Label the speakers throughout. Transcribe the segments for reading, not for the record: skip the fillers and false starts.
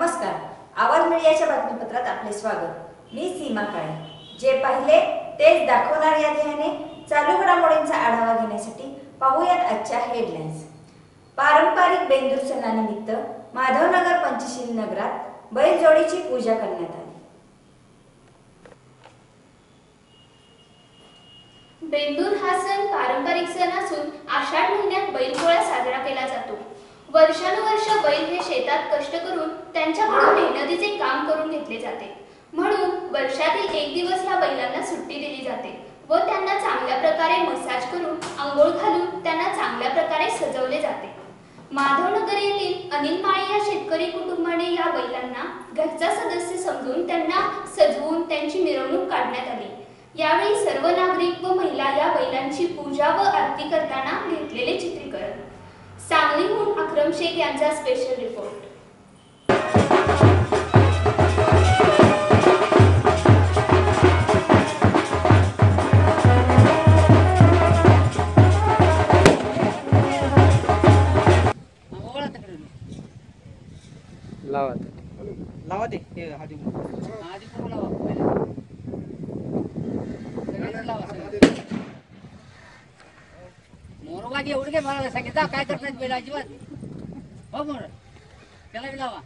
Speaker 1: नमस्कार, आवाज मीडियाच्या बातमीपत्रात आपले स्वागत। मी सीमा काळे। जे पाहिले तेच दाखवणार या ध्येयाने चालू घडामोडींचा आढावा घेण्यासाठी पाहूयात आजच्या हेडलाईन्स। पारंपरिक बेंदूर सणानिमित्त माधवनगर पंचशील नगरात बैलजोडीची पूजा करण्यात आली।
Speaker 2: बेंदूर हा सण पारंपरिक सण असून आषाढ महिन्यात बैलपोळा साजरा केला जातो। वर्षानुवर्ष बैल हे शेतात कष्ट करून त्यांच्याकडून मेहनतीचे काम करून घेतले जाते, म्हणून वर्षातील एक दिवस या बैलांना सुट्टी दिली जाते व त्यांना चांगल्या प्रकारे मसाज करून अंघोळ घालून त्यांना चांगल्या प्रकारे सजवले जाते। माधवनगर येथील अनिल माळी या शेतकरी कुटुंबाने या बैलांना घरचा सदस्य समजून त्यांना सजवून त्यांची मिरवणूक काढण्यात आली। यावेळी सर्व नागरिक व महिला या बैलांची पूजा व आरती करताना घेतलेले चित्रीकरण। सांगलीहून अक्रम शेख यांचा स्पेशल रिपोर्ट।
Speaker 3: लावा दे हे आधी लावा मोरवाजी एवढं काय मला सांगितलं काय करतात बेला अजिबात हो मोर त्याला बी लावा।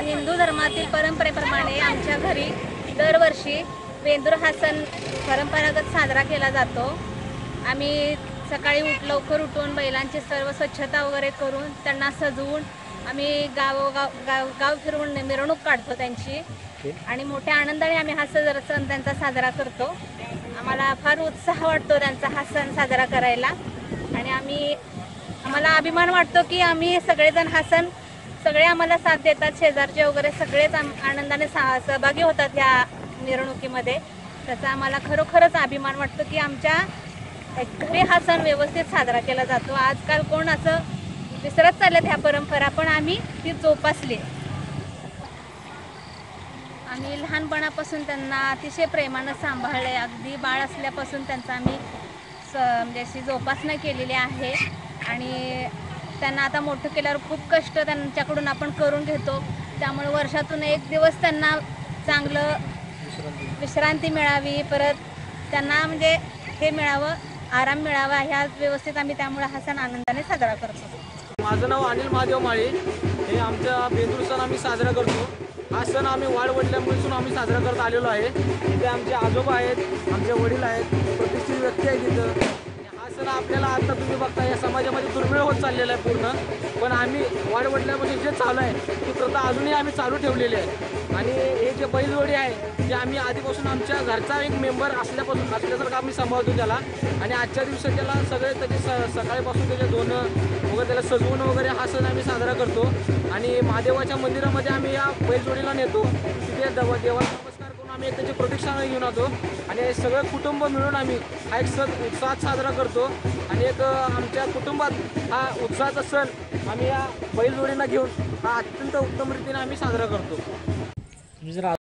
Speaker 4: हिंदू धर्मातील परंपरेप्रमाणे आमच्या घरी दरवर्षी बेंदूर हा सण परंपरागत साजरा केला जातो। आम्ही सकाळी लवकर उठून बैलांची सर्व स्वच्छता वगैरे करून त्यांना सजवून आम्ही गाव फिरवून मिरवणूक काढतो त्यांची आणि मोठ्या आनंदाने आम्ही हा सण त्यांचा साजरा करतो। आम्हाला फार उत्साह वाटतो त्यांचा हा सण साजरा करायला आणि आम्हाला अभिमान वाटतो की आम्ही सगळेजण हा सण सगळे आम्हाला साथ देतात, शेजारचे वगैरे सगळेच आनंदाने सहभागी होतात या मिरवणुकीमध्ये। त्याचा आम्हाला खरोखरच अभिमान वाटतो की आमच्या घरी हा सण व्यवस्थित साजरा केला जातो। आजकाल कोण असं विसरत चाललेत ह्या परंपरा, पण आम्ही ती जोपासली। आम्ही लहानपणापासून त्यांना अतिशय प्रेमानं सांभाळले, अगदी बाळ असल्यापासून त्यांचा आम्ही म्हणजे अशी जोपासना केलेली आहे आणि त्यांना आता मोठं केल्यावर खूप कष्ट त्यांच्याकडून आपण करून घेतो, त्यामुळे वर्षातून एक दिवस त्यांना चांगलं विश्रांती मिळावी, परत त्यांना म्हणजे हे मिळावं, आराम मिळावा, ह्या व्यवस्थित आम्ही त्यामुळे हा सण आनंदाने साजरा करतो।
Speaker 3: माझं नाव अनिल महादेव माळी। हे आमच्या बेंदूर सण आम्ही साजरा करतो। हा सण आम्ही वाढवडल्यामुळेसून आम्ही साजरा करत आलेलो आहे। इथे आमचे आजोबा आहेत, आमचे वडील आहेत, प्रतिष्ठित व्यक्ती आहेत इथं। सण आपल्याला आता तुम्ही बघता या समाजामध्ये दुर्मिळ होत चाललेला आहे पूर्ण, पण आम्ही वाढवडल्यापासून जे चालू आहे ती प्रथा अजूनही आम्ही चालू ठेवलेली आहे। आणि हे जे बैलजोडी आहे जे आम्ही आधीपासून आमच्या घरचा एक मेंबर असल्यासारखं आम्ही सांभाळतो त्याला आणि आजच्या दिवसात त्याला सगळे त्याचे सकाळीपासून त्याचे धुणं वगैरे त्याला सजवून वगैरे हा सण आम्ही साजरा करतो। आणि महादेवाच्या मंदिरामध्ये आम्ही या बैलजोडीला नेतो, तिथे देवाला नमस्कार करून आम्ही एक त्याची प्रदक्षिणा घेऊन येतो आणि सगळं कुटुंब मिळून आम्ही हा एक सण उत्साहात साजरा करतो। आणि एक आमच्या कुटुंबात हा उत्साहाचा सण आम्ही या बैलजोडींना घेऊन हा अत्यंत उत्तम रीतीने आम्ही साजरा करतो।